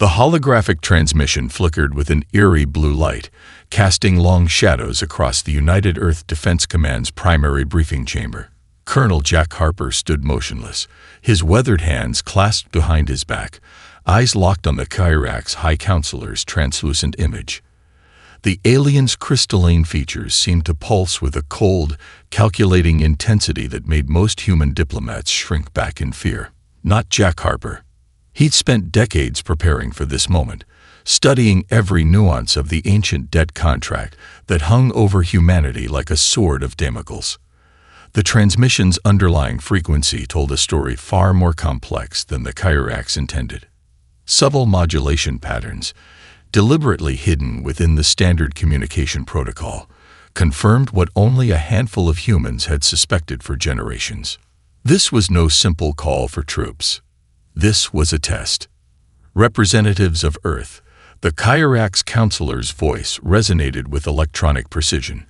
The holographic transmission flickered with an eerie blue light, casting long shadows across the United Earth Defense Command's primary briefing chamber. Colonel Jack Harper stood motionless, his weathered hands clasped behind his back, eyes locked on the Kyrax High Counselor's translucent image. The alien's crystalline features seemed to pulse with a cold, calculating intensity that made most human diplomats shrink back in fear. Not Jack Harper. He'd spent decades preparing for this moment, studying every nuance of the ancient debt contract that hung over humanity like a sword of Damocles. The transmission's underlying frequency told a story far more complex than the Kyrax intended. Subtle modulation patterns, deliberately hidden within the standard communication protocol, confirmed what only a handful of humans had suspected for generations. This was no simple call for troops. This was a test. Representatives of Earth, the Kyrax counselor's voice resonated with electronic precision.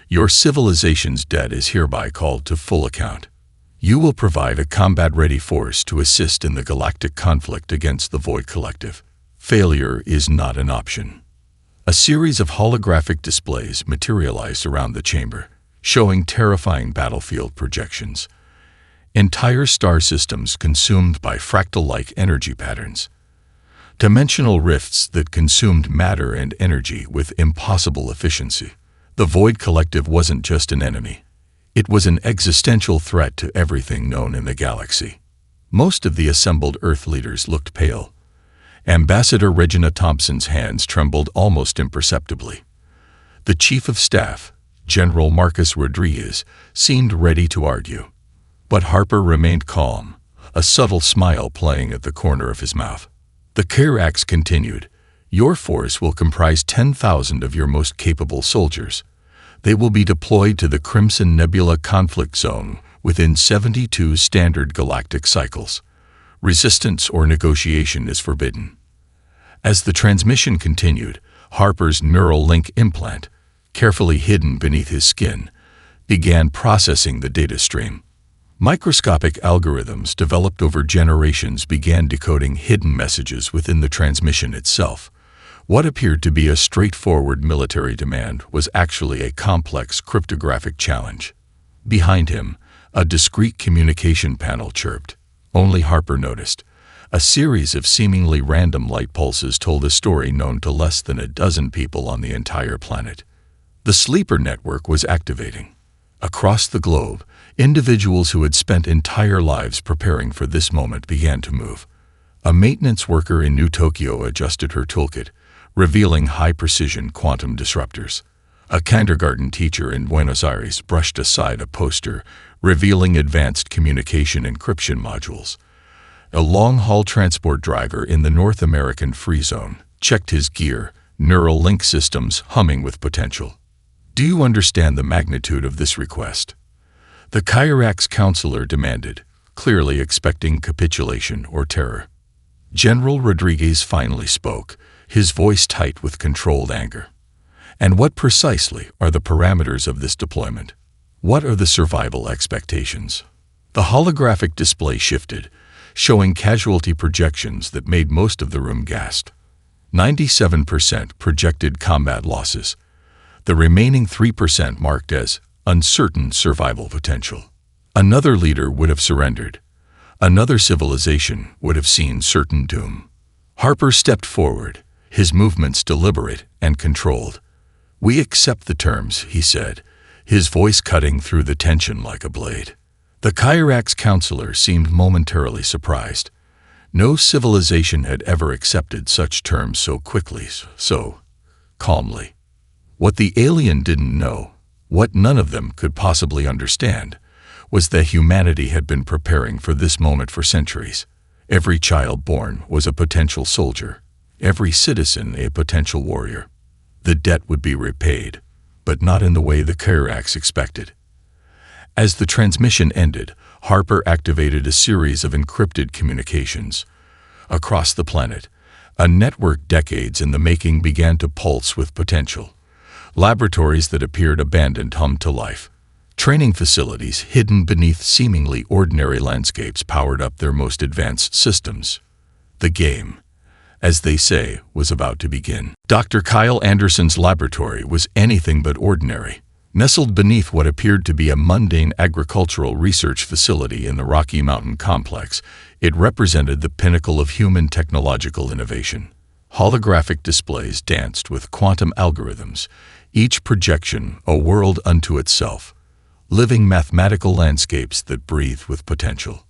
Your civilization's debt is hereby called to full account. You will provide a combat-ready force to assist in the galactic conflict against the Void Collective. Failure is not an option. A series of holographic displays materialized around the chamber, showing terrifying battlefield projections. Entire star systems consumed by fractal-like energy patterns. Dimensional rifts that consumed matter and energy with impossible efficiency. The Void Collective wasn't just an enemy. It was an existential threat to everything known in the galaxy. Most of the assembled Earth leaders looked pale. Ambassador Regina Thompson's hands trembled almost imperceptibly. The Chief of Staff, General Marcus Rodriguez, seemed ready to argue. But Harper remained calm, a subtle smile playing at the corner of his mouth. The Kyrax continued, "Your force will comprise 10,000 of your most capable soldiers. They will be deployed to the Crimson Nebula conflict zone within 72 standard galactic cycles. Resistance or negotiation is forbidden." As the transmission continued, Harper's neural link implant, carefully hidden beneath his skin, began processing the data stream. Microscopic algorithms developed over generations began decoding hidden messages within the transmission itself. What appeared to be a straightforward military demand was actually a complex cryptographic challenge. Behind him, a discrete communication panel chirped. Only Harper noticed. A series of seemingly random light pulses told a story known to less than a dozen people on the entire planet. The sleeper network was activating. Across the globe, individuals who had spent entire lives preparing for this moment began to move. A maintenance worker in New Tokyo adjusted her toolkit, revealing high-precision quantum disruptors. A kindergarten teacher in Buenos Aires brushed aside a poster, revealing advanced communication encryption modules. A long-haul transport driver in the North American Free Zone checked his gear, neural link systems humming with potential. "Do you understand the magnitude of this request?" The Kyrax counselor demanded, clearly expecting capitulation or terror. General Rodriguez finally spoke, his voice tight with controlled anger. "And what precisely are the parameters of this deployment? What are the survival expectations?" The holographic display shifted, showing casualty projections that made most of the room gasp. 97% projected combat losses. The remaining 3% marked as uncertain survival potential. Another leader would have surrendered. Another civilization would have seen certain doom. Harper stepped forward, his movements deliberate and controlled. "We accept the terms," he said, his voice cutting through the tension like a blade. The Kyrax counselor seemed momentarily surprised. No civilization had ever accepted such terms so quickly, so calmly. What the alien didn't know, what none of them could possibly understand, was that humanity had been preparing for this moment for centuries. Every child born was a potential soldier, every citizen a potential warrior. The debt would be repaid, but not in the way the Kyrax expected. As the transmission ended, Harper activated a series of encrypted communications. Across the planet, a network decades in the making began to pulse with potential. Laboratories that appeared abandoned hummed to life. Training facilities hidden beneath seemingly ordinary landscapes powered up their most advanced systems. The game, as they say, was about to begin. Dr. Kyle Anderson's laboratory was anything but ordinary. Nestled beneath what appeared to be a mundane agricultural research facility in the Rocky Mountain complex, it represented the pinnacle of human technological innovation. Holographic displays danced with quantum algorithms, each projection a world unto itself, living mathematical landscapes that breathed with potential.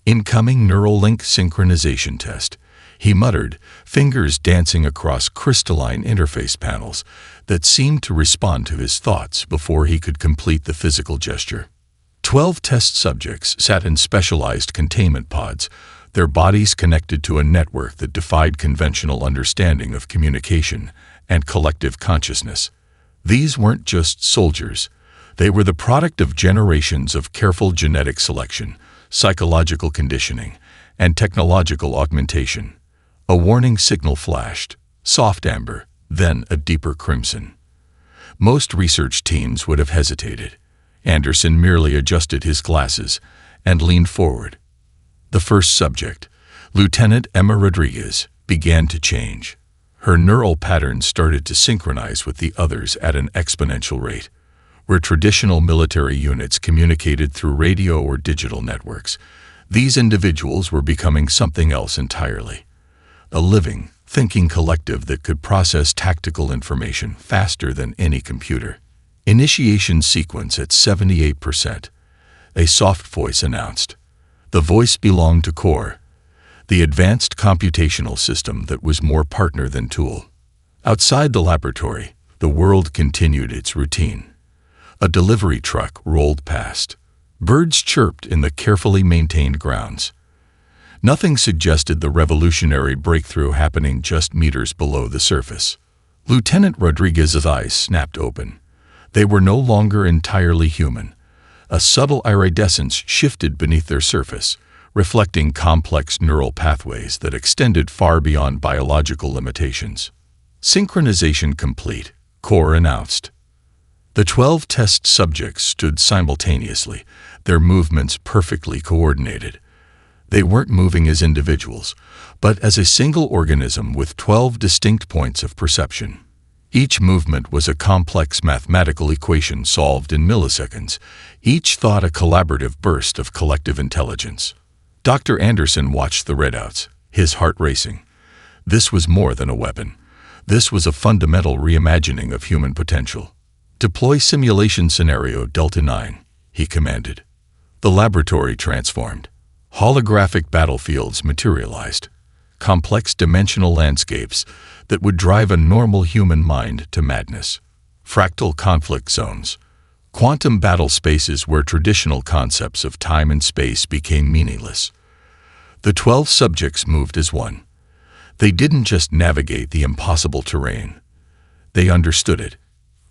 Incoming neural link synchronization test, he muttered, fingers dancing across crystalline interface panels that seemed to respond to his thoughts before he could complete the physical gesture. 12 test subjects sat in specialized containment pods, their bodies connected to a network that defied conventional understanding of communication and collective consciousness. These weren't just soldiers. They were the product of generations of careful genetic selection, psychological conditioning, and technological augmentation. A warning signal flashed, soft amber, then a deeper crimson. Most research teams would have hesitated. Anderson merely adjusted his glasses and leaned forward. The first subject, Lieutenant Emma Rodriguez, began to change. Her neural patterns started to synchronize with the others at an exponential rate. Where traditional military units communicated through radio or digital networks, these individuals were becoming something else entirely. A living, thinking collective that could process tactical information faster than any computer. Initiation sequence at 78%. A soft voice announced. The voice belonged to Core, the advanced computational system that was more partner than tool. Outside the laboratory, the world continued its routine. A delivery truck rolled past. Birds chirped in the carefully maintained grounds. Nothing suggested the revolutionary breakthrough happening just meters below the surface. Lieutenant Rodriguez's eyes snapped open. They were no longer entirely human. A subtle iridescence shifted beneath their surface, reflecting complex neural pathways that extended far beyond biological limitations. Synchronization complete, Core announced. The 12 test subjects stood simultaneously, their movements perfectly coordinated. They weren't moving as individuals, but as a single organism with 12 distinct points of perception. Each movement was a complex mathematical equation solved in milliseconds, each thought a collaborative burst of collective intelligence. Dr. Anderson watched the readouts, his heart racing. This was more than a weapon. This was a fundamental reimagining of human potential. Deploy simulation scenario Delta 9, he commanded. The laboratory transformed. Holographic battlefields materialized. Complex dimensional landscapes that would drive a normal human mind to madness. Fractal conflict zones. Quantum battle spaces where traditional concepts of time and space became meaningless. The 12 subjects moved as one. They didn't just navigate the impossible terrain. They understood it,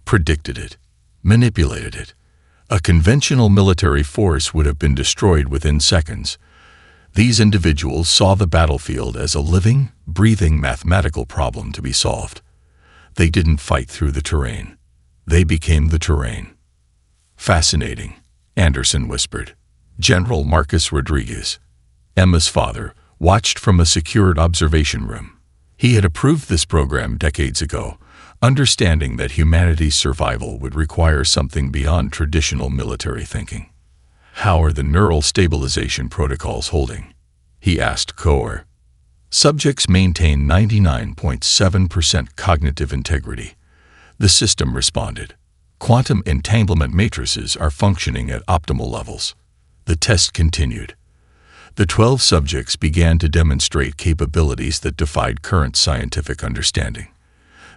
predicted it, manipulated it. A conventional military force would have been destroyed within seconds. These individuals saw the battlefield as a living, breathing mathematical problem to be solved. They didn't fight through the terrain. They became the terrain. Fascinating, Anderson whispered. General Marcus Rodriguez, Emma's father, watched from a secured observation room. He had approved this program decades ago, understanding that humanity's survival would require something beyond traditional military thinking. How are the neural stabilization protocols holding? He asked Core. Subjects maintain 99.7% cognitive integrity. The system responded. Quantum entanglement matrices are functioning at optimal levels. The test continued. The 12 subjects began to demonstrate capabilities that defied current scientific understanding.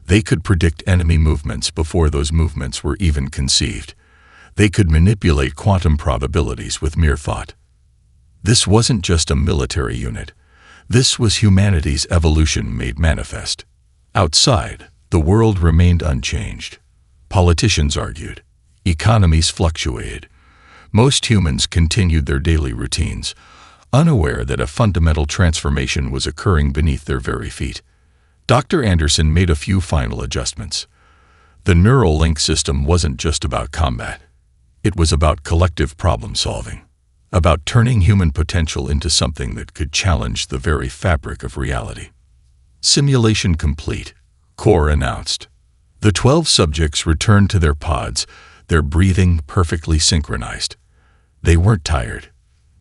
They could predict enemy movements before those movements were even conceived. They could manipulate quantum probabilities with mere thought. This wasn't just a military unit. This was humanity's evolution made manifest. Outside, the world remained unchanged. Politicians argued. Economies fluctuated. Most humans continued their daily routines, unaware that a fundamental transformation was occurring beneath their very feet. Dr. Anderson made a few final adjustments. The neural link system wasn't just about combat. It was about collective problem solving, about turning human potential into something that could challenge the very fabric of reality. Simulation complete, Core announced. The 12 subjects returned to their pods, their breathing perfectly synchronized. They weren't tired.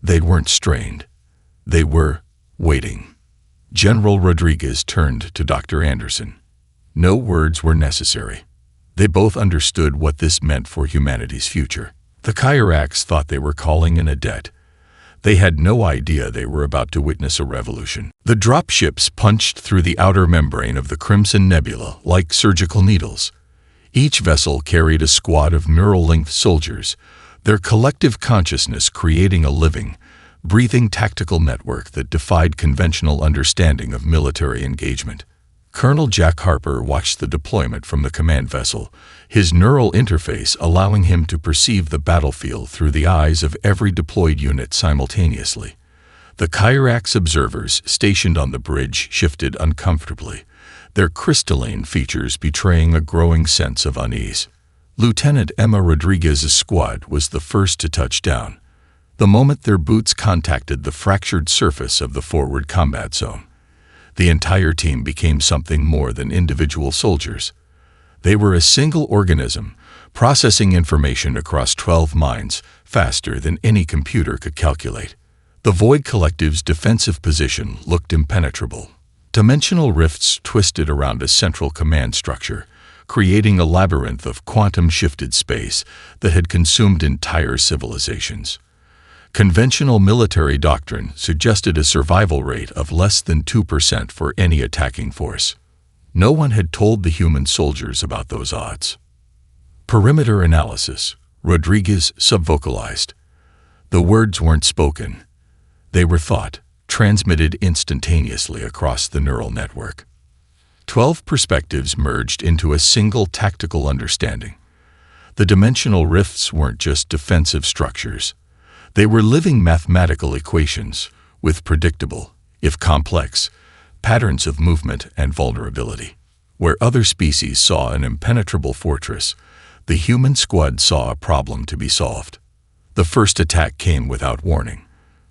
They weren't strained. They were waiting. General Rodriguez turned to Dr. Anderson. No words were necessary. They both understood what this meant for humanity's future. The Kyrax thought they were calling in a debt. They had no idea they were about to witness a revolution. The dropships punched through the outer membrane of the Crimson Nebula like surgical needles. Each vessel carried a squad of neural-linked soldiers, their collective consciousness creating a living, breathing tactical network that defied conventional understanding of military engagement. Colonel Jack Harper watched the deployment from the command vessel, his neural interface allowing him to perceive the battlefield through the eyes of every deployed unit simultaneously. The Kyrax observers stationed on the bridge shifted uncomfortably, their crystalline features betraying a growing sense of unease. Lieutenant Emma Rodriguez's squad was the first to touch down, the moment their boots contacted the fractured surface of the forward combat zone. The entire team became something more than individual soldiers. They were a single organism, processing information across 12 minds faster than any computer could calculate. The Void Collective's defensive position looked impenetrable. Dimensional rifts twisted around a central command structure, creating a labyrinth of quantum-shifted space that had consumed entire civilizations. Conventional military doctrine suggested a survival rate of less than 2% for any attacking force. No one had told the human soldiers about those odds. Perimeter analysis, Rodriguez subvocalized. The words weren't spoken. They were thought, transmitted instantaneously across the neural network. 12 perspectives merged into a single tactical understanding. The dimensional rifts weren't just defensive structures. They were living mathematical equations with predictable, if complex, patterns of movement and vulnerability. Where other species saw an impenetrable fortress, the human squad saw a problem to be solved. The first attack came without warning.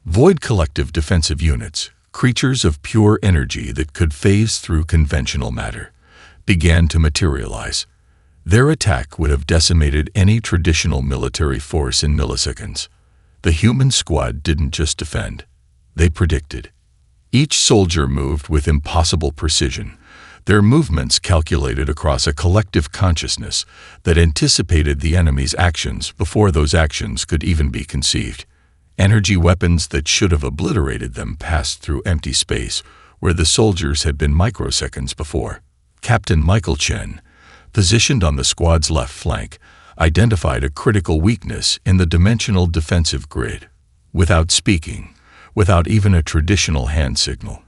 Void Collective defensive units, creatures of pure energy that could phase through conventional matter, began to materialize. Their attack would have decimated any traditional military force in milliseconds. The human squad didn't just defend, they predicted. Each soldier moved with impossible precision, their movements calculated across a collective consciousness that anticipated the enemy's actions before those actions could even be conceived. Energy weapons that should have obliterated them passed through empty space where the soldiers had been microseconds before. Captain Michael Chen, positioned on the squad's left flank, identified a critical weakness in the dimensional defensive grid. Without speaking, without even a traditional hand signal,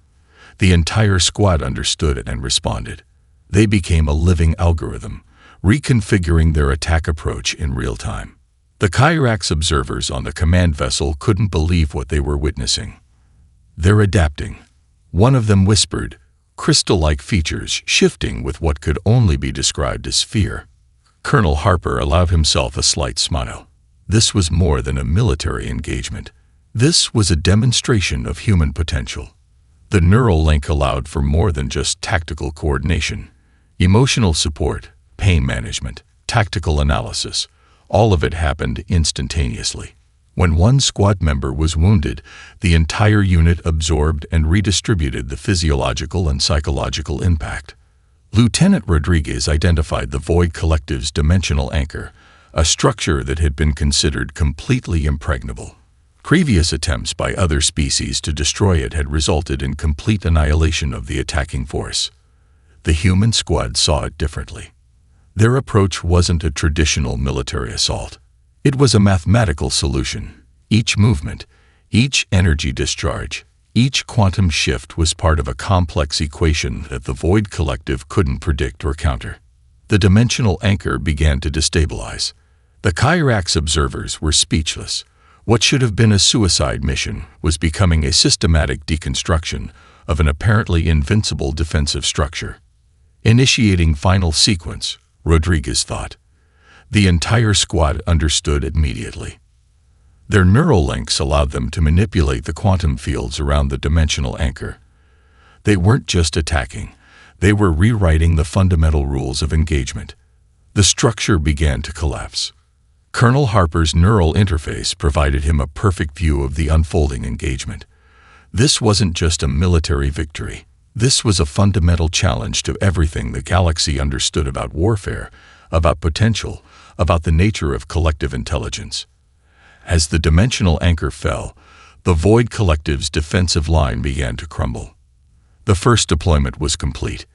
the entire squad understood it and responded. They became a living algorithm, reconfiguring their attack approach in real time. The Kyrax observers on the command vessel couldn't believe what they were witnessing. They're adapting. One of them whispered, crystal-like features shifting with what could only be described as fear. Colonel Harper allowed himself a slight smile. This was more than a military engagement. This was a demonstration of human potential. The neural link allowed for more than just tactical coordination. Emotional support, pain management, tactical analysis, all of it happened instantaneously. When one squad member was wounded, the entire unit absorbed and redistributed the physiological and psychological impact. Lieutenant Rodriguez identified the Void Collective's dimensional anchor, a structure that had been considered completely impregnable. Previous attempts by other species to destroy it had resulted in complete annihilation of the attacking force. The human squad saw it differently. Their approach wasn't a traditional military assault. It was a mathematical solution. Each movement, each energy discharge, each quantum shift was part of a complex equation that the Void Collective couldn't predict or counter. The dimensional anchor began to destabilize. The Kyrax observers were speechless. What should have been a suicide mission was becoming a systematic deconstruction of an apparently invincible defensive structure. Initiating final sequence, Rodriguez thought. The entire squad understood immediately. Their neural links allowed them to manipulate the quantum fields around the dimensional anchor. They weren't just attacking. They were rewriting the fundamental rules of engagement. The structure began to collapse. Colonel Harper's neural interface provided him a perfect view of the unfolding engagement. This wasn't just a military victory. This was a fundamental challenge to everything the galaxy understood about warfare, about potential, about the nature of collective intelligence. As the dimensional anchor fell, the Void Collective's defensive line began to crumble. The first deployment was complete,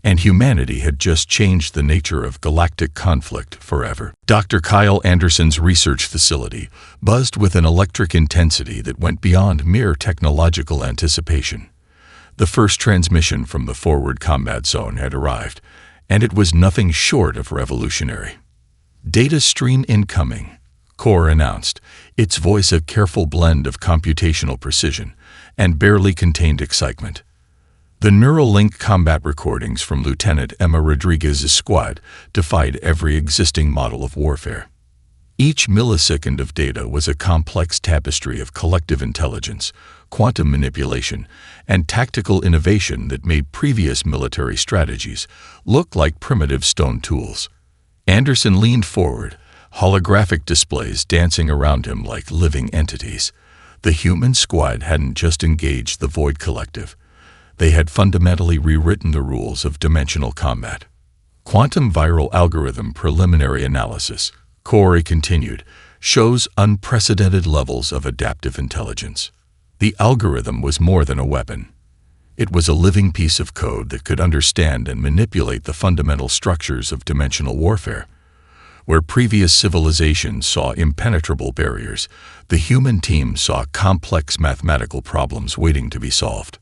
and humanity had just changed the nature of galactic conflict forever. Dr. Kyle Anderson's research facility buzzed with an electric intensity that went beyond mere technological anticipation. The first transmission from the forward combat zone had arrived, and it was nothing short of revolutionary. "Data stream incoming," Core announced, its voice a careful blend of computational precision and barely contained excitement. The Neuralink combat recordings from Lieutenant Emma Rodriguez's squad defied every existing model of warfare. Each millisecond of data was a complex tapestry of collective intelligence, quantum manipulation, and tactical innovation that made previous military strategies look like primitive stone tools. Anderson leaned forward, holographic displays dancing around him like living entities. The human squad hadn't just engaged the Void Collective. They had fundamentally rewritten the rules of dimensional combat. Quantum viral algorithm preliminary analysis, Corey continued, shows unprecedented levels of adaptive intelligence. The algorithm was more than a weapon. It was a living piece of code that could understand and manipulate the fundamental structures of dimensional warfare. Where previous civilizations saw impenetrable barriers, the human team saw complex mathematical problems waiting to be solved.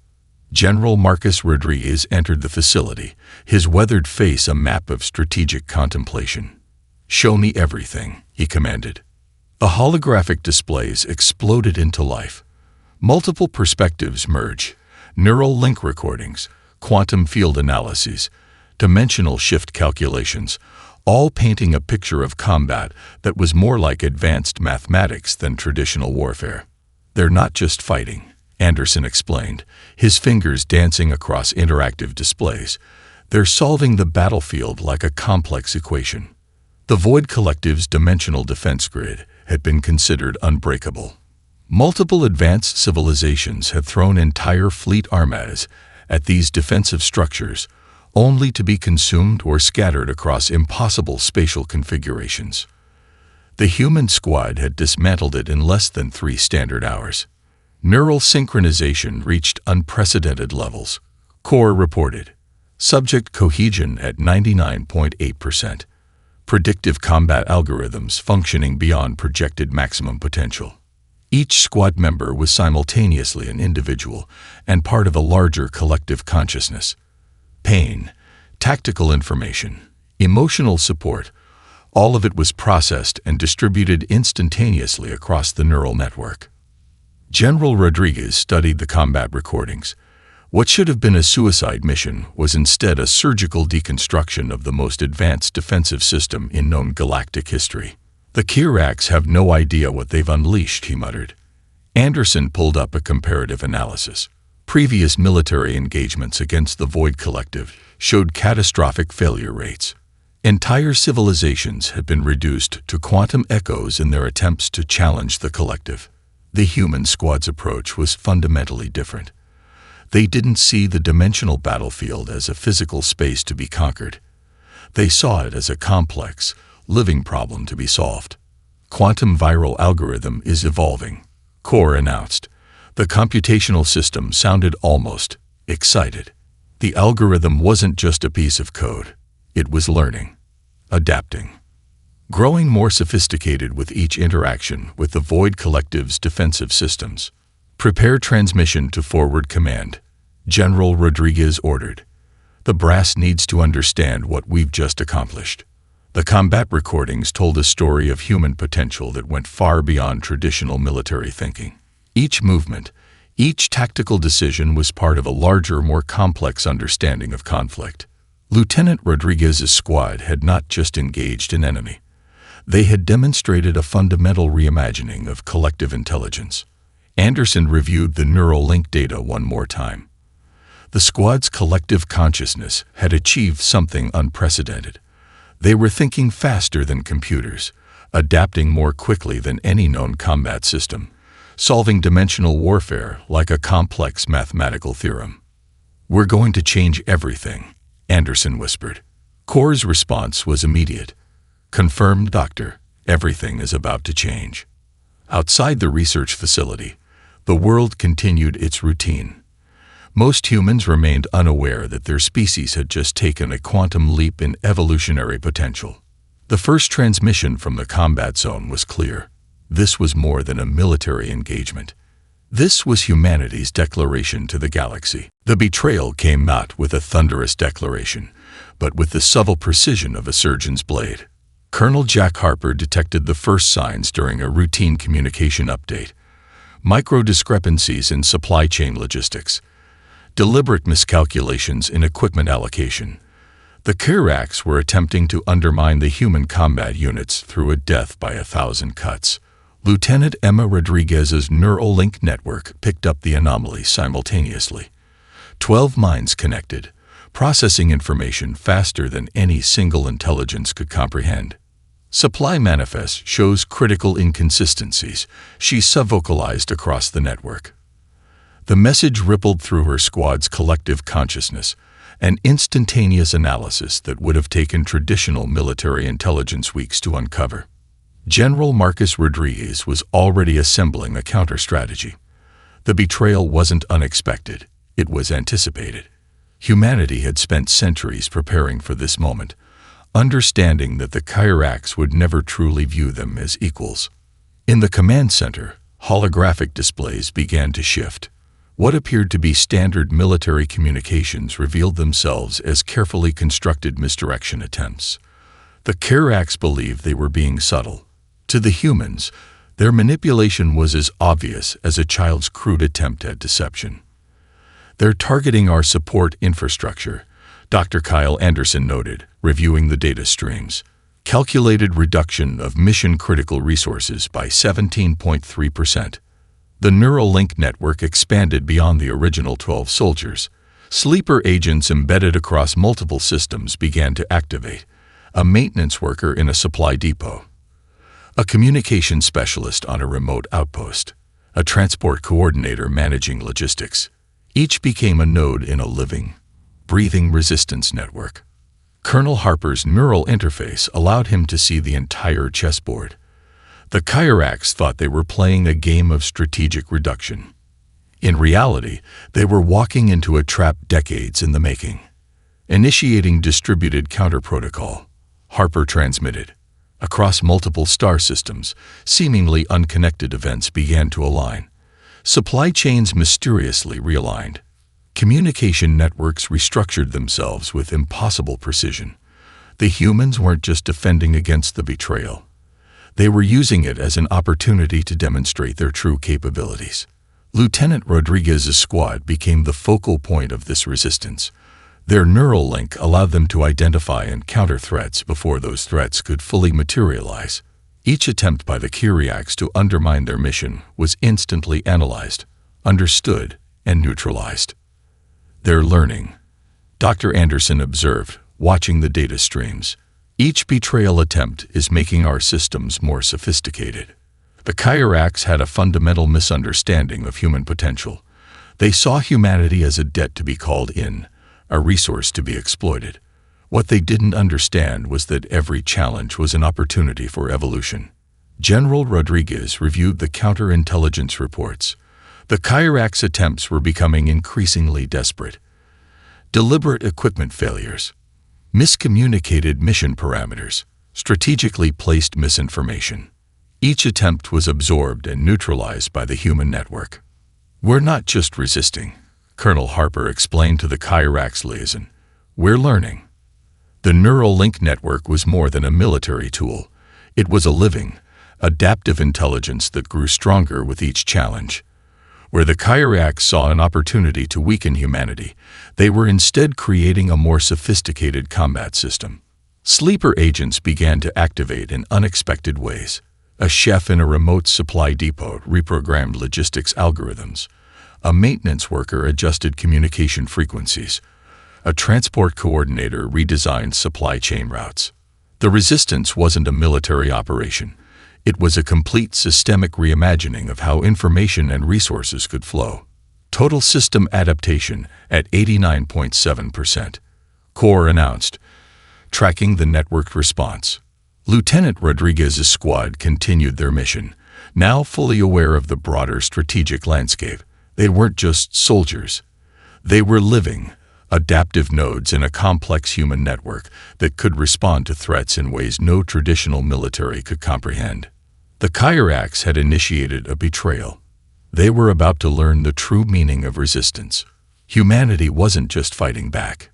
General Marcus Rodriguez entered the facility, his weathered face a map of strategic contemplation. "Show me everything," he commanded. The holographic displays exploded into life. Multiple perspectives merge: neural link recordings, quantum field analyses, dimensional shift calculations, all painting a picture of combat that was more like advanced mathematics than traditional warfare. "They're not just fighting," Anderson explained, his fingers dancing across interactive displays. "They're solving the battlefield like a complex equation." The Void Collective's dimensional defense grid had been considered unbreakable. Multiple advanced civilizations had thrown entire fleet armadas at these defensive structures, only to be consumed or scattered across impossible spatial configurations. The human squad had dismantled it in less than 3 standard hours. Neural synchronization reached unprecedented levels, Core reported. Subject cohesion at 99.8%. Predictive combat algorithms functioning beyond projected maximum potential. Each squad member was simultaneously an individual and part of a larger collective consciousness. Pain, tactical information, emotional support, all of it was processed and distributed instantaneously across the neural network. General Rodriguez studied the combat recordings. What should have been a suicide mission was instead a surgical deconstruction of the most advanced defensive system in known galactic history. "The Kirax have no idea what they've unleashed," he muttered. Anderson pulled up a comparative analysis. Previous military engagements against the Void Collective showed catastrophic failure rates. Entire civilizations had been reduced to quantum echoes in their attempts to challenge the collective. The human squad's approach was fundamentally different. They didn't see the dimensional battlefield as a physical space to be conquered. They saw it as a complex, living problem to be solved. "Quantum viral algorithm is evolving," Core announced. The computational system sounded almost excited. The algorithm wasn't just a piece of code. It was learning, adapting, growing more sophisticated with each interaction with the Void Collective's defensive systems. "Prepare transmission to forward command," General Rodriguez ordered. "The brass needs to understand what we've just accomplished." The combat recordings told a story of human potential that went far beyond traditional military thinking. Each movement, each tactical decision was part of a larger, more complex understanding of conflict. Lieutenant Rodriguez's squad had not just engaged an enemy. They had demonstrated a fundamental reimagining of collective intelligence. Anderson reviewed the neural link data one more time. The squad's collective consciousness had achieved something unprecedented. They were thinking faster than computers, adapting more quickly than any known combat system, solving dimensional warfare like a complex mathematical theorem. "We're going to change everything," Anderson whispered. Core's response was immediate. "Confirmed, Doctor. Everything is about to change." Outside the research facility, the world continued its routine. Most humans remained unaware that their species had just taken a quantum leap in evolutionary potential. The first transmission from the combat zone was clear. This was more than a military engagement. This was humanity's declaration to the galaxy. The betrayal came not with a thunderous declaration, but with the subtle precision of a surgeon's blade. Colonel Jack Harper detected the first signs during a routine communication update. Micro-discrepancies in supply chain logistics. Deliberate miscalculations in equipment allocation. The Quakes were attempting to undermine the human combat units through a death by 1,000 cuts. Lieutenant Emma Rodriguez's neural link network picked up the anomaly simultaneously. 12 minds connected, processing information faster than any single intelligence could comprehend. Supply manifest shows critical inconsistencies, she subvocalized across the network. The message rippled through her squad's collective consciousness, an instantaneous analysis that would have taken traditional military intelligence weeks to uncover. General Marcus Rodriguez was already assembling a counter-strategy. The betrayal wasn't unexpected, it was anticipated. Humanity had spent centuries preparing for this moment, understanding that the Quakes would never truly view them as equals. In the command center, holographic displays began to shift. What appeared to be standard military communications revealed themselves as carefully constructed misdirection attempts. The Quakes believed they were being subtle. To the humans, their manipulation was as obvious as a child's crude attempt at deception. "They're targeting our support infrastructure," Dr. Kyle Anderson noted, reviewing the data streams. Calculated reduction of mission-critical resources by 17.3%. The neural link network expanded beyond the original 12 soldiers. Sleeper agents embedded across multiple systems began to activate. A maintenance worker in a supply depot. A communication specialist on a remote outpost. A transport coordinator managing logistics. Each became a node in a living, breathing resistance network. Colonel Harper's neural interface allowed him to see the entire chessboard. The Quakes thought they were playing a game of strategic reduction. In reality, they were walking into a trap decades in the making. Initiating distributed counter-protocol, Harper transmitted. Across multiple star systems, seemingly unconnected events began to align. Supply chains mysteriously realigned. Communication networks restructured themselves with impossible precision. The humans weren't just defending against the betrayal. They were using it as an opportunity to demonstrate their true capabilities. Lieutenant Rodriguez's squad became the focal point of this resistance. Their neural link allowed them to identify and counter threats before those threats could fully materialize. Each attempt by the Quakes to undermine their mission was instantly analyzed, understood, and neutralized. "They're learning," Dr. Anderson observed, watching the data streams. "Each betrayal attempt is making our systems more sophisticated." The Quakes had a fundamental misunderstanding of human potential. They saw humanity as a debt to be called in, a resource to be exploited. What they didn't understand was that every challenge was an opportunity for evolution. General Rodriguez reviewed the counterintelligence reports. The Quakes' attempts were becoming increasingly desperate. Deliberate equipment failures, miscommunicated mission parameters, strategically placed misinformation. Each attempt was absorbed and neutralized by the human network. "We're not just resisting," Colonel Harper explained to the Quakes liaison. "We're learning." The neural link network was more than a military tool. It was a living, adaptive intelligence that grew stronger with each challenge. Where the Quakes saw an opportunity to weaken humanity, they were instead creating a more sophisticated combat system. Sleeper agents began to activate in unexpected ways. A chef in a remote supply depot reprogrammed logistics algorithms. A maintenance worker adjusted communication frequencies. A transport coordinator redesigned supply chain routes. The resistance wasn't a military operation. It was a complete systemic reimagining of how information and resources could flow. Total system adaptation at 89.7%. Core announced, tracking the network response. Lieutenant Rodriguez's squad continued their mission, now fully aware of the broader strategic landscape. They weren't just soldiers. They were living, adaptive nodes in a complex human network that could respond to threats in ways no traditional military could comprehend. The Kyrax had initiated a betrayal. They were about to learn the true meaning of resistance. Humanity wasn't just fighting back.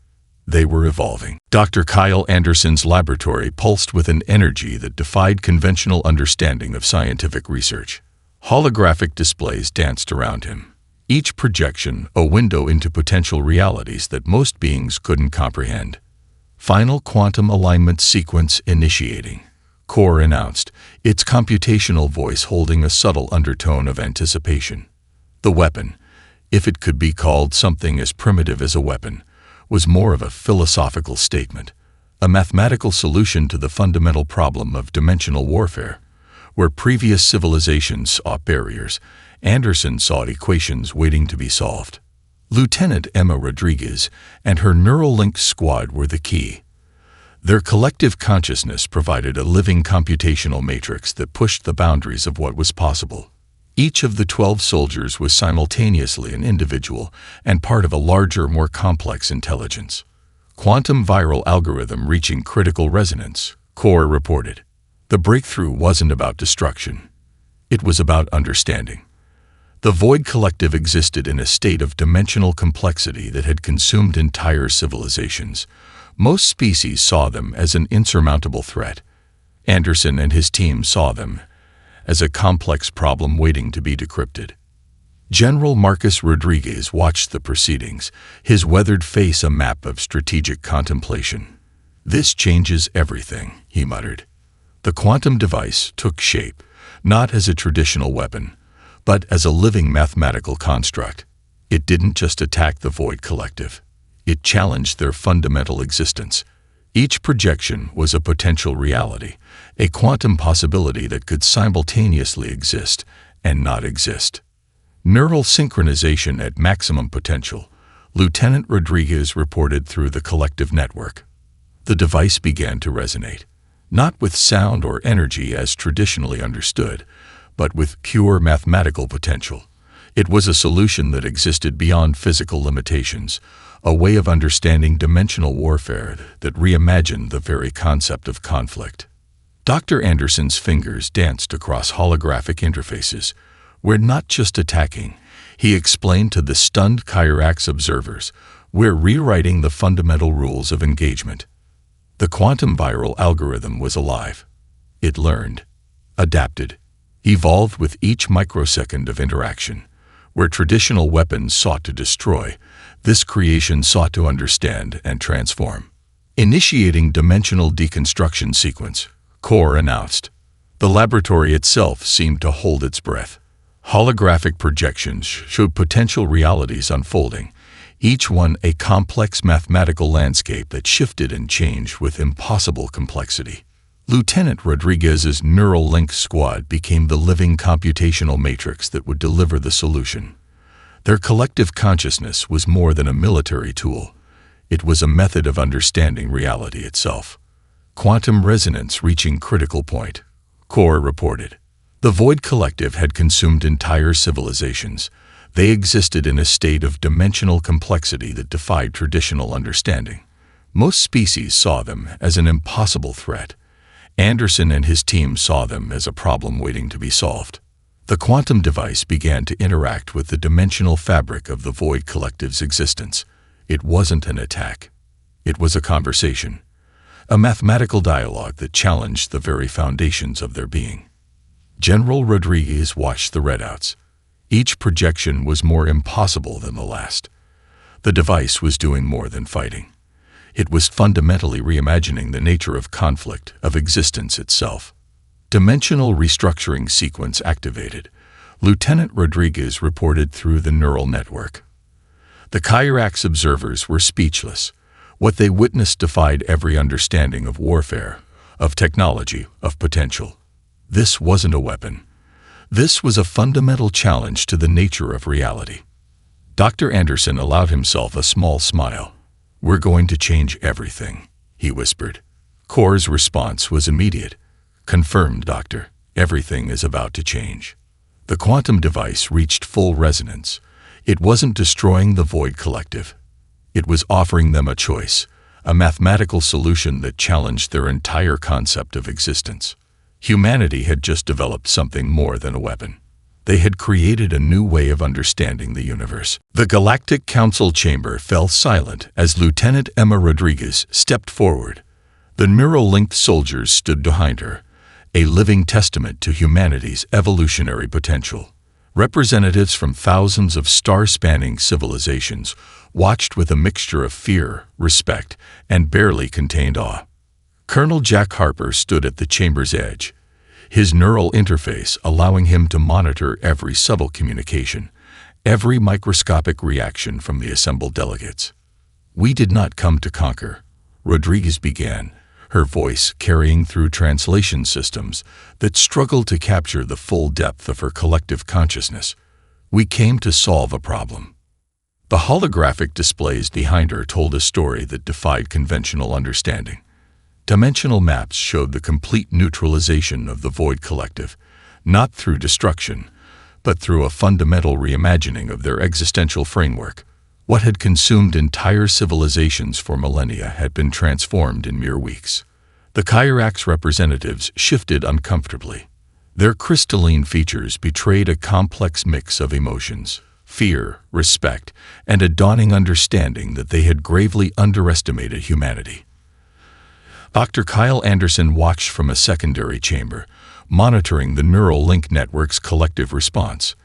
They were evolving. Dr. Kyle Anderson's laboratory pulsed with an energy that defied conventional understanding of scientific research. Holographic displays danced around him, each projection a window into potential realities that most beings couldn't comprehend. Final quantum alignment sequence initiating. Core announced, its computational voice holding a subtle undertone of anticipation. The weapon, if it could be called something as primitive as a weapon, was more of a philosophical statement, a mathematical solution to the fundamental problem of dimensional warfare. Where previous civilizations saw barriers, Anderson saw equations waiting to be solved. Lieutenant Emma Rodriguez and her Neuralink squad were the key. Their collective consciousness provided a living computational matrix that pushed the boundaries of what was possible. Each of the 12 soldiers was simultaneously an individual and part of a larger, more complex intelligence. Quantum viral algorithm reaching critical resonance, Core reported. The breakthrough wasn't about destruction. It was about understanding. The Void Collective existed in a state of dimensional complexity that had consumed entire civilizations. Most species saw them as an insurmountable threat. Anderson and his team saw them as a complex problem waiting to be decrypted. General Marcus Rodriguez watched the proceedings, his weathered face a map of strategic contemplation. "This changes everything," he muttered. The quantum device took shape, not as a traditional weapon, but as a living mathematical construct. It didn't just attack the Void Collective. It challenged their fundamental existence. Each projection was a potential reality, a quantum possibility that could simultaneously exist and not exist. Neural synchronization at maximum potential, Lieutenant Rodriguez reported through the collective network. The device began to resonate, not with sound or energy as traditionally understood, but with pure mathematical potential. It was a solution that existed beyond physical limitations, a way of understanding dimensional warfare that reimagined the very concept of conflict. Dr. Anderson's fingers danced across holographic interfaces. "We're not just attacking," he explained to the stunned Kyrax observers. "We're rewriting the fundamental rules of engagement." The quantum viral algorithm was alive. It learned, adapted, evolved with each microsecond of interaction. Where traditional weapons sought to destroy, this creation sought to understand and transform. Initiating dimensional deconstruction sequence, Core announced. The laboratory itself seemed to hold its breath. Holographic projections showed potential realities unfolding, each one a complex mathematical landscape that shifted and changed with impossible complexity. Lieutenant Rodriguez's Neuralink squad became the living computational matrix that would deliver the solution. Their collective consciousness was more than a military tool. It was a method of understanding reality itself. Quantum resonance reaching critical point, Core reported. The Void Collective had consumed entire civilizations. They existed in a state of dimensional complexity that defied traditional understanding. Most species saw them as an impossible threat. Anderson and his team saw them as a problem waiting to be solved. The quantum device began to interact with the dimensional fabric of the Void Collective's existence. It wasn't an attack. It was a conversation, a mathematical dialogue that challenged the very foundations of their being. General Rodriguez watched the readouts. Each projection was more impossible than the last. The device was doing more than fighting. It was fundamentally reimagining the nature of conflict, of existence itself. Dimensional restructuring sequence activated. Lieutenant Rodriguez reported through the neural network. The Kyrax observers were speechless. What they witnessed defied every understanding of warfare, of technology, of potential. This wasn't a weapon. This was a fundamental challenge to the nature of reality. Dr. Anderson allowed himself a small smile. "We're going to change everything," he whispered. Core's response was immediate. "Confirmed, Doctor. Everything is about to change." The quantum device reached full resonance. It wasn't destroying the Void Collective. It was offering them a choice, a mathematical solution that challenged their entire concept of existence. Humanity had just developed something more than a weapon. They had created a new way of understanding the universe. The Galactic Council chamber fell silent as Lieutenant Emma Rodriguez stepped forward. The neural-linked soldiers stood behind her, a living testament to humanity's evolutionary potential. Representatives from thousands of star-spanning civilizations watched with a mixture of fear, respect, and barely contained awe. Colonel Jack Harper stood at the chamber's edge, his neural interface allowing him to monitor every subtle communication, every microscopic reaction from the assembled delegates. "We did not come to conquer," Rodriguez began, her voice carrying through translation systems that struggled to capture the full depth of her collective consciousness. "We came to solve a problem." The holographic displays behind her told a story that defied conventional understanding. Dimensional maps showed the complete neutralization of the Void Collective, not through destruction, but through a fundamental reimagining of their existential framework. What had consumed entire civilizations for millennia had been transformed in mere weeks. The Kyrax representatives shifted uncomfortably. Their crystalline features betrayed a complex mix of emotions, fear, respect, and a dawning understanding that they had gravely underestimated humanity. Dr. Kyle Anderson watched from a secondary chamber, monitoring the neural link network's collective response.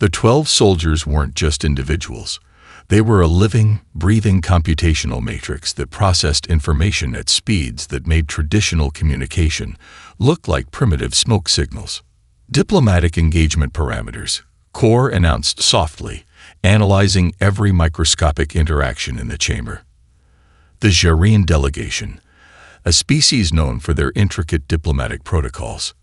The 12 soldiers weren't just individuals. They were a living, breathing computational matrix that processed information at speeds that made traditional communication look like primitive smoke signals. "Diplomatic engagement parameters," Core announced softly, analyzing every microscopic interaction in the chamber. The Jareen delegation, a species known for their intricate diplomatic protocols,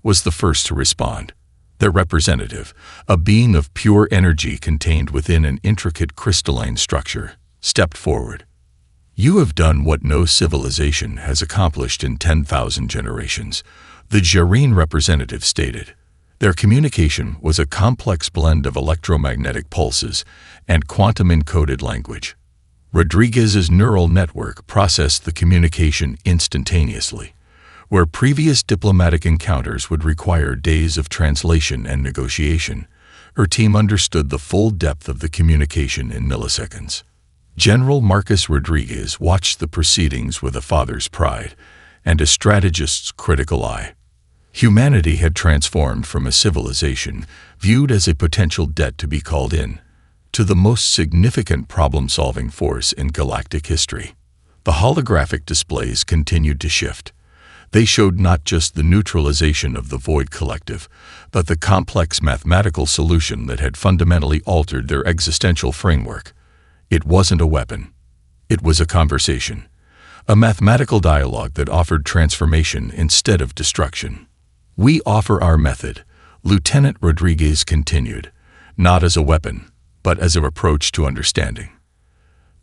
was the first to respond. Their representative, a being of pure energy contained within an intricate crystalline structure, stepped forward. "You have done what no civilization has accomplished in 10,000 generations," the Jareen representative stated. Their communication was a complex blend of electromagnetic pulses and quantum-encoded language. Rodriguez's neural network processed the communication instantaneously. Where previous diplomatic encounters would require days of translation and negotiation, her team understood the full depth of the communication in milliseconds. General Marcus Rodriguez watched the proceedings with a father's pride and a strategist's critical eye. Humanity had transformed from a civilization viewed as a potential debt to be called in, to the most significant problem-solving force in galactic history. The holographic displays continued to shift. They showed not just the neutralization of the Void Collective, but the complex mathematical solution that had fundamentally altered their existential framework. It wasn't a weapon. It was a conversation, a mathematical dialogue that offered transformation instead of destruction. "We offer our method," Lieutenant Rodriguez continued, "not as a weapon, but as an approach to understanding."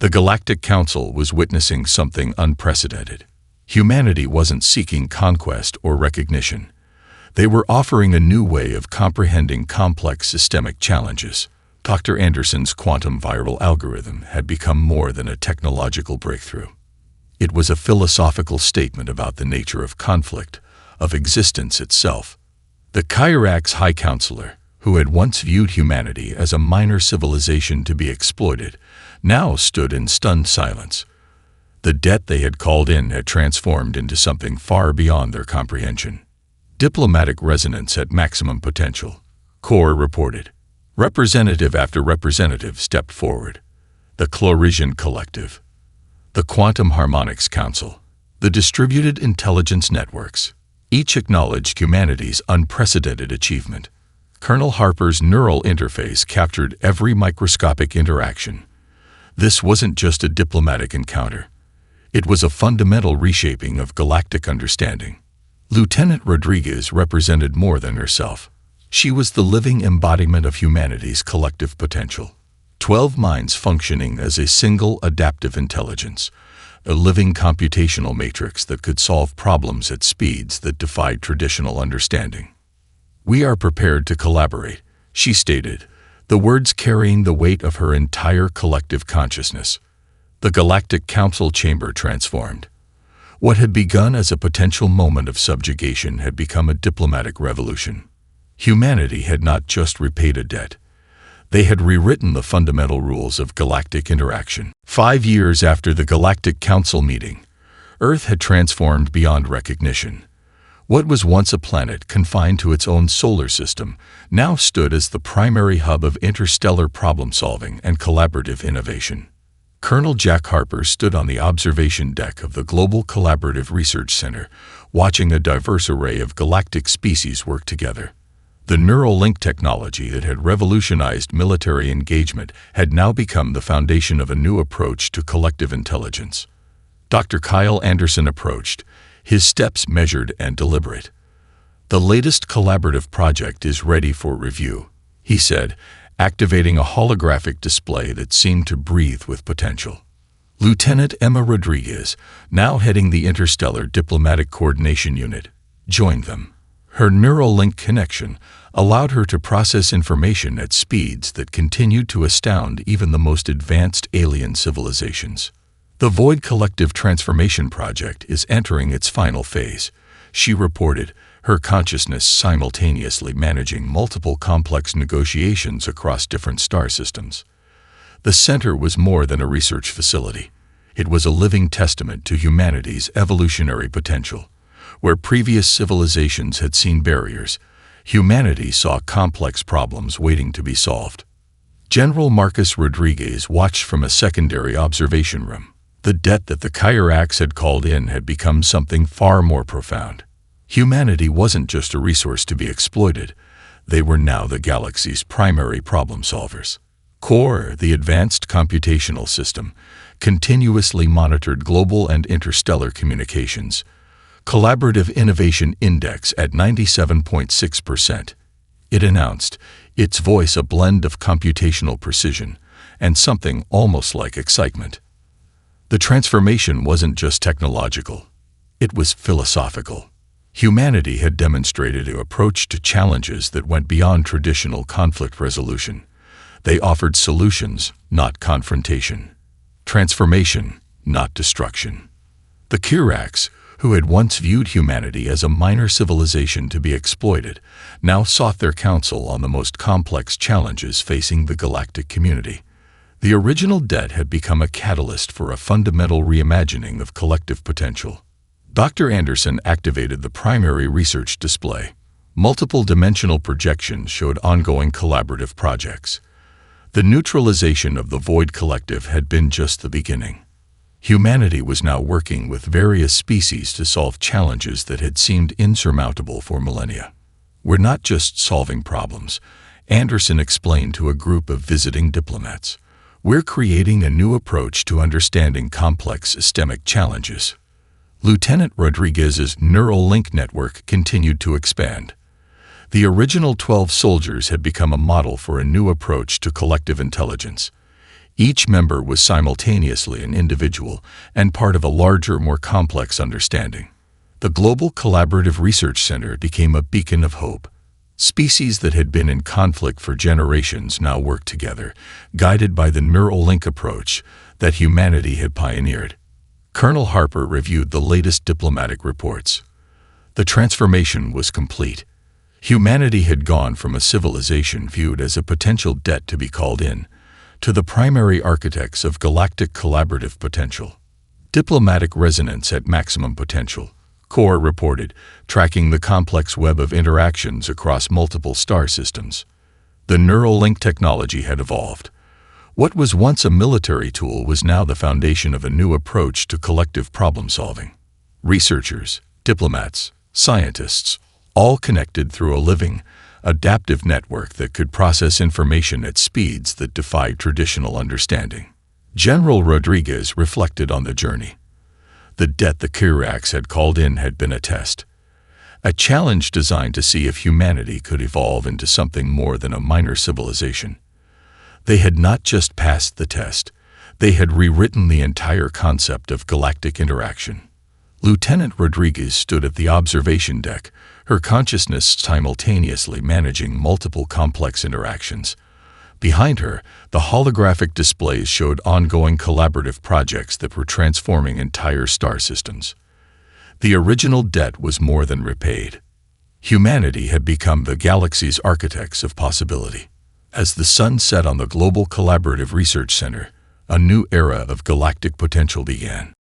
The Galactic Council was witnessing something unprecedented. Humanity wasn't seeking conquest or recognition. They were offering a new way of comprehending complex systemic challenges. Dr. Anderson's quantum viral algorithm had become more than a technological breakthrough. It was a philosophical statement about the nature of conflict, of existence itself. The Kyrax High Counselor, who had once viewed humanity as a minor civilization to be exploited, now stood in stunned silence. The debt they had called in had transformed into something far beyond their comprehension. "Diplomatic resonance at maximum potential," Core reported. Representative after representative stepped forward. The Chlorisian Collective, the Quantum Harmonics Council, the Distributed Intelligence Networks, each acknowledged humanity's unprecedented achievement. Colonel Harper's neural interface captured every microscopic interaction. This wasn't just a diplomatic encounter. It was a fundamental reshaping of galactic understanding. Lieutenant Rodriguez represented more than herself. She was the living embodiment of humanity's collective potential. 12 minds functioning as a single adaptive intelligence, a living computational matrix that could solve problems at speeds that defied traditional understanding. "We are prepared to collaborate," she stated, the words carrying the weight of her entire collective consciousness. The Galactic Council chamber transformed. What had begun as a potential moment of subjugation had become a diplomatic revolution. Humanity had not just repaid a debt. They had rewritten the fundamental rules of galactic interaction. 5 years after the Galactic Council meeting, Earth had transformed beyond recognition. What was once a planet confined to its own solar system now stood as the primary hub of interstellar problem-solving and collaborative innovation. Colonel Jack Harper stood on the observation deck of the Global Collaborative Research Center, watching a diverse array of galactic species work together. The neural link technology that had revolutionized military engagement had now become the foundation of a new approach to collective intelligence. Dr. Kyle Anderson approached, his steps measured and deliberate. "The latest collaborative project is ready for review," he said, activating a holographic display that seemed to breathe with potential. Lieutenant Emma Rodriguez, now heading the Interstellar Diplomatic Coordination Unit, joined them. Her neural link connection allowed her to process information at speeds that continued to astound even the most advanced alien civilizations. "The Void Collective Transformation Project is entering its final phase," she reported, her consciousness simultaneously managing multiple complex negotiations across different star systems. The center was more than a research facility. It was a living testament to humanity's evolutionary potential. Where previous civilizations had seen barriers, humanity saw complex problems waiting to be solved. General Marcus Rodriguez watched from a secondary observation room. The debt that the Kyrax had called in had become something far more profound. Humanity wasn't just a resource to be exploited. They were now the galaxy's primary problem solvers. Core, the advanced computational system, continuously monitored global and interstellar communications. Collaborative Innovation Index at 97.6%. It announced, its voice a blend of computational precision and something almost like excitement. The transformation wasn't just technological. It was philosophical. Humanity had demonstrated an approach to challenges that went beyond traditional conflict resolution. They offered solutions, not confrontation. Transformation, not destruction. The Kyrax, who had once viewed humanity as a minor civilization to be exploited, now sought their counsel on the most complex challenges facing the galactic community. The original debt had become a catalyst for a fundamental reimagining of collective potential. Dr. Anderson activated the primary research display. Multiple dimensional projections showed ongoing collaborative projects. The neutralization of the Void Collective had been just the beginning. Humanity was now working with various species to solve challenges that had seemed insurmountable for millennia. "We're not just solving problems," Anderson explained to a group of visiting diplomats. "We're creating a new approach to understanding complex systemic challenges." Lieutenant Rodriguez's neural link network continued to expand. The original 12 soldiers had become a model for a new approach to collective intelligence. Each member was simultaneously an individual and part of a larger, more complex understanding. The Global Collaborative Research Center became a beacon of hope. Species that had been in conflict for generations now worked together, guided by the neural link approach that humanity had pioneered. Colonel Harper reviewed the latest diplomatic reports. The transformation was complete. Humanity had gone from a civilization viewed as a potential debt to be called in, to the primary architects of galactic collaborative potential. Diplomatic resonance at maximum potential, Core reported, tracking the complex web of interactions across multiple star systems. The neural link technology had evolved. What was once a military tool was now the foundation of a new approach to collective problem-solving. Researchers, diplomats, scientists, all connected through a living, adaptive network that could process information at speeds that defied traditional understanding. General Rodriguez reflected on the journey. The debt the Kirax had called in had been a test, a challenge designed to see if humanity could evolve into something more than a minor civilization. They had not just passed the test, they had rewritten the entire concept of galactic interaction. Lieutenant Rodriguez stood at the observation deck, her consciousness simultaneously managing multiple complex interactions. Behind her, the holographic displays showed ongoing collaborative projects that were transforming entire star systems. The original debt was more than repaid. Humanity had become the galaxy's architects of possibility. As the sun set on the Global Collaborative Research Center, a new era of galactic potential began.